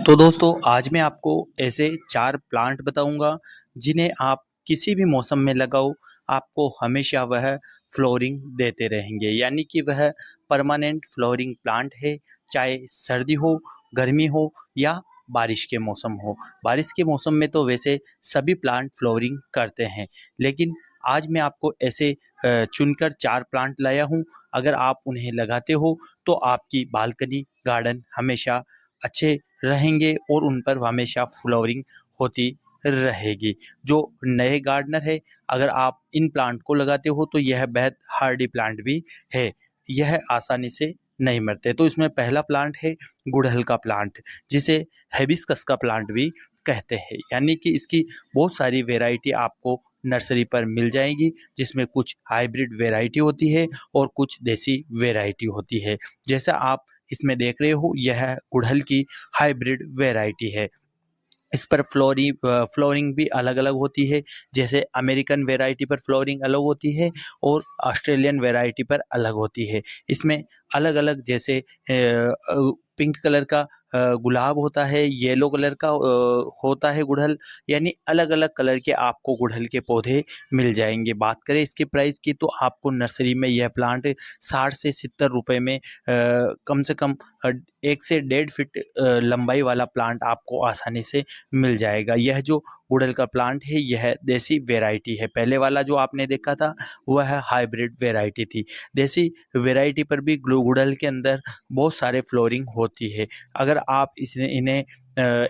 तो दोस्तों आज मैं आपको ऐसे 4 प्लांट बताऊँगा जिन्हें आप किसी भी मौसम में लगाओ, आपको हमेशा वह फ्लोरिंग देते रहेंगे। यानी कि वह परमानेंट फ्लोरिंग प्लांट है, चाहे सर्दी हो, गर्मी हो या बारिश के मौसम हो। बारिश के मौसम में तो वैसे सभी प्लांट फ्लोरिंग करते हैं, लेकिन आज मैं आपको ऐसे चुनकर 4 प्लांट लाया हूँ। अगर आप उन्हें लगाते हो तो आपकी बालकनी, गार्डन हमेशा अच्छे रहेंगे और उन पर हमेशा फ्लावरिंग होती रहेगी। जो नए गार्डनर है, अगर आप इन प्लांट को लगाते हो तो यह बेहद हार्डी प्लांट भी है। यह आसानी से नहीं मरते। तो इसमें पहला प्लांट है गुड़हल का प्लांट, जिसे हिबिस्कस का प्लांट भी कहते हैं। यानी कि इसकी बहुत सारी वैरायटी आपको नर्सरी पर मिल जाएगी, जिसमें कुछ हाइब्रिड वैरायटी होती है और कुछ देसी वैरायटी होती है। जैसा आप इसमें देख रहे हो, यह गुड़हल की हाइब्रिड वैरायटी है। इस पर फ्लोरिंग भी अलग-अलग होती है। जैसे अमेरिकन वैरायटी पर फ्लोरिंग अलग होती है और ऑस्ट्रेलियन वैरायटी पर अलग होती है। इसमें अलग-अलग जैसे पिंक कलर का गुलाब होता है, येलो कलर का होता है गुड़हल, यानी अलग-अलग कलर के आपको गुड़हल के पौधे मिल जाएँगे। बात करें इसके प्राइस की, तो आपको नर्सरी में यह प्लांट 60 से 70 रुपए में कम से कम 1 से 1.5 फीट लंबाई वाला प्लांट आपको आसानी से मिल जाएगा। यह जो गुड़हल का प्लांट है, यह देसी वैरायटी है। पहले वाला जो आपने देखा था वह हाइब्रिड वैरायटी थी। देसी वैरायटी पर भी गुड़हल के अंदर बहुत सारे फ्लोरिंग होती है। अगर आप इन्हें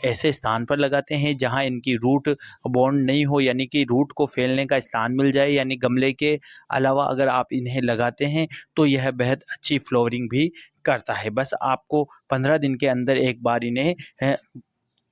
ऐसे स्थान पर लगाते हैं जहां इनकी रूट बॉन्ड नहीं हो, यानी कि रूट को फैलने का स्थान मिल जाए, यानी गमले के अलावा अगर आप इन्हें लगाते हैं तो यह बेहद अच्छी फ्लोरिंग भी करता है। बस आपको 15 दिन के अंदर एक बार इन्हें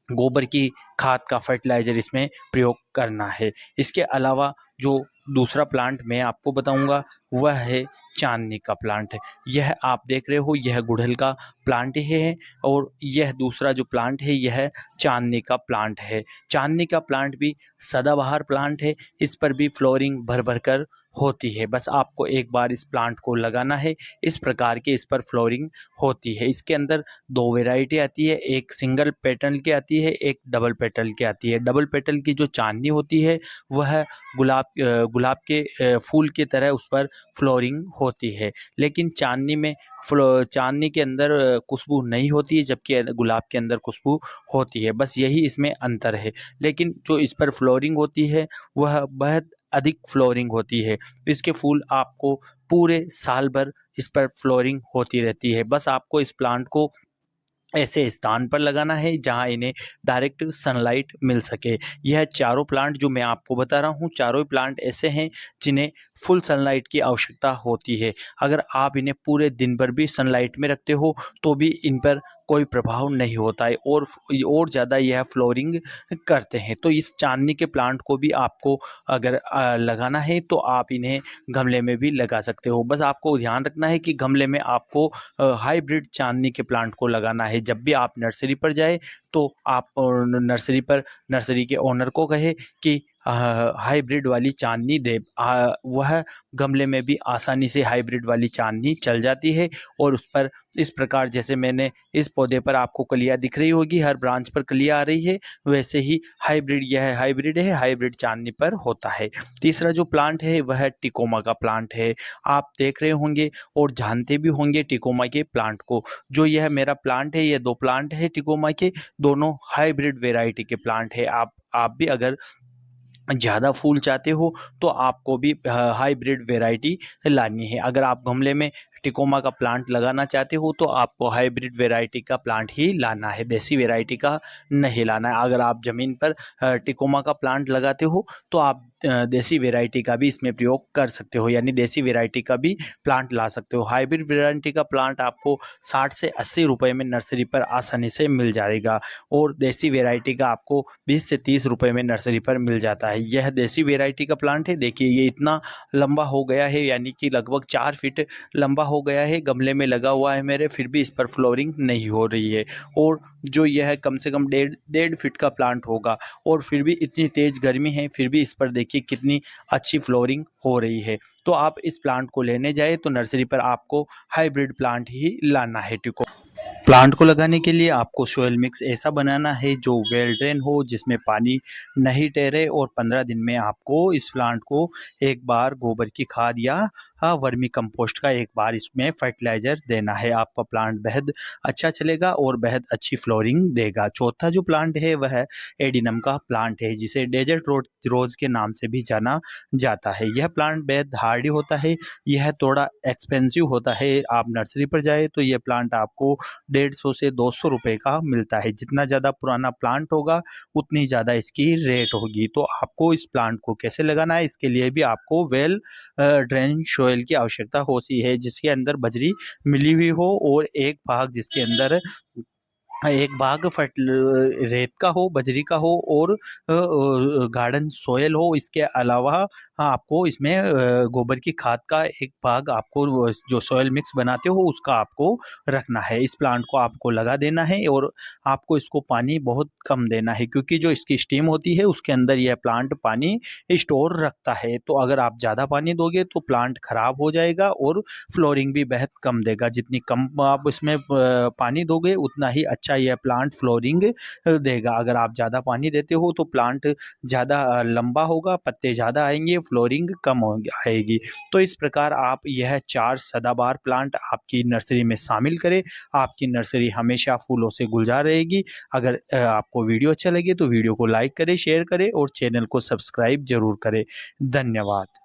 गोबर की खाद का फर्टिलाइज़र इसमें प्रयोग करना है। इसके अलावा जो दूसरा प्लांट मैं आपको बताऊँगा वह है चाँदनी का प्लांट है। यह आप देख रहे हो, यह गुड़हल का प्लांट ही है और यह दूसरा जो प्लांट है यह चाँदनी का प्लांट है। चाँदनी का प्लांट भी सदाबहार प्लांट है। इस पर भी फ्लोरिंग भर-भर कर होती है। बस आपको एक बार इस प्लांट को लगाना है। इस प्रकार की इस पर फ्लोरिंग होती है। इसके अंदर 2 वैरायटी आती है, एक सिंगल पेटल की आती है, एक डबल पेटल की आती है। डबल पेटल की जो चाँदनी होती है वह गुलाब के फूल की तरह उस पर फ्लोरिंग होती है। लेकिन चाँदनी के अंदर खुशबू नहीं होती है, जबकि गुलाब के अंदर खुशबू होती है। बस यही इसमें अंतर है। लेकिन जो इस पर फ्लोरिंग होती है वह बेहद अधिक फ्लोरिंग होती है। इसके फूल आपको पूरे साल भर इस पर फ्लोरिंग होती रहती है। बस आपको इस प्लांट को ऐसे स्थान पर लगाना है जहां इन्हें डायरेक्ट सनलाइट मिल सके। यह चारों प्लांट जो मैं आपको बता रहा हूं, चारों ही प्लांट ऐसे हैं जिन्हें फुल सनलाइट की आवश्यकता होती है। अगर आप इन्हें पूरे दिन भर भी सनलाइट में रखते हो तो भी इन पर कोई प्रभाव नहीं होता है और ज़्यादा यह फ्लोरिंग करते हैं। तो इस चांदनी के प्लांट को भी आपको अगर लगाना है तो आप इन्हें गमले में भी लगा सकते हो। बस आपको ध्यान रखना है कि गमले में आपको हाइब्रिड चांदनी के प्लांट को लगाना है। जब भी आप नर्सरी पर जाए तो आप नर्सरी के ओनर को कहे कि हाइब्रिड वाली चांदनी दे। वह गमले में भी आसानी से हाइब्रिड वाली चांदनी चल जाती है और उस पर इस प्रकार, जैसे मैंने इस पौधे पर आपको कलियां दिख रही होगी, हर ब्रांच पर कलियां आ रही है, वैसे ही यह हाइब्रिड है, हाइब्रिड चांदनी पर होता है। तीसरा जो प्लांट है वह टिकोमा का प्लांट है। आप देख रहे होंगे और जानते भी होंगे टिकोमा के प्लांट को। जो यह मेरा प्लांट है, ये 2 प्लांट है टिकोमा के, दोनों हाइब्रिड वेराइटी के प्लांट है। आप भी अगर ज़्यादा फूल चाहते हो तो आपको भी हाइब्रिड वेराइटी लानी है। अगर आप गमले में टिकोमा का प्लांट लगाना चाहते हो तो आपको हाइब्रिड वेराइटी का प्लांट ही लाना है, देसी वेराइटी का नहीं लाना है। अगर आप ज़मीन पर टिकोमा का प्लांट लगाते हो तो आप देसी वेराइटी का भी इसमें प्रयोग कर सकते हो, यानी देसी वेराइटी का भी प्लांट ला सकते हो। हाइब्रिड वेराइटी का प्लांट आपको 60 से 80 रुपए में नर्सरी पर आसानी से मिल जाएगा और देसी वेराइटी का आपको 20 से 30 रुपए में नर्सरी पर मिल जाता है। यह देसी वेराइटी का प्लांट है। देखिए ये इतना लंबा हो गया है, यानी कि लगभग 4 फीट लंबा हो गया है, गमले में लगा हुआ है मेरे, फिर भी इस पर फ्लोरिंग नहीं हो रही है। और जो यह कम से कम 1.5 फीट का प्लांट होगा और फिर भी इतनी तेज़ गर्मी है, फिर भी इस पर देखिए कितनी अच्छी फ्लोरिंग हो रही है। तो आप इस प्लांट को लेने जाए तो नर्सरी पर आपको हाइब्रिड प्लांट ही लाना है टिको। प्लांट को लगाने के लिए आपको सोइल मिक्स ऐसा बनाना है जो वेल ड्रेन हो, जिसमें पानी नहीं ठहरे, और 15 दिन में आपको इस प्लांट को एक बार गोबर की खाद या वर्मी कंपोस्ट का एक बार इसमें फर्टिलाइज़र देना है। आपका प्लांट बेहद अच्छा चलेगा और बेहद अच्छी फ्लोरिंग देगा। चौथा जो प्लांट है वह एडिनम का प्लांट है, जिसे डेजर्ट रोज़ के नाम से भी जाना जाता है। यह प्लांट बेहद हार्डी होता है, यह थोड़ा एक्सपेंसिव होता है। आप नर्सरी पर जाए तो यह प्लांट आपको 150 से 200 रुपए का मिलता है। जितना ज़्यादा पुराना प्लांट होगा उतनी ज़्यादा इसकी रेट होगी। तो आपको इस प्लांट को कैसे लगाना है, इसके लिए भी आपको वेल ड्रेन सोइल की आवश्यकता होती है, जिसके अंदर बजरी मिली हुई हो और एक भाग जिसके अंदर एक भाग रेत का हो, बजरी का हो और गार्डन सोयल हो। इसके अलावा आपको इसमें गोबर की खाद का एक भाग आपको जो सोयल मिक्स बनाते हो उसका आपको रखना है। इस प्लांट को आपको लगा देना है और आपको इसको पानी बहुत कम देना है, क्योंकि जो इसकी स्टीम होती है उसके अंदर यह प्लांट पानी स्टोर रखता है। तो अगर आप ज़्यादा पानी दोगे तो प्लांट खराब हो जाएगा और फ्लोरिंग भी बेहद कम देगा। जितनी कम आप इसमें पानी दोगे उतना ही अच्छा यह प्लांट फ्लोरिंग देगा। अगर आप ज़्यादा पानी देते हो तो प्लांट ज़्यादा लंबा होगा, पत्ते ज़्यादा आएंगे, फ्लोरिंग कम आएगी। तो इस प्रकार आप यह 4 सदाबहार प्लांट आपकी नर्सरी में शामिल करें। आपकी नर्सरी हमेशा फूलों से गुलजार रहेगी। अगर आपको वीडियो अच्छा लगे तो वीडियो को लाइक करें, शेयर करें और चैनल को सब्सक्राइब जरूर करें। धन्यवाद।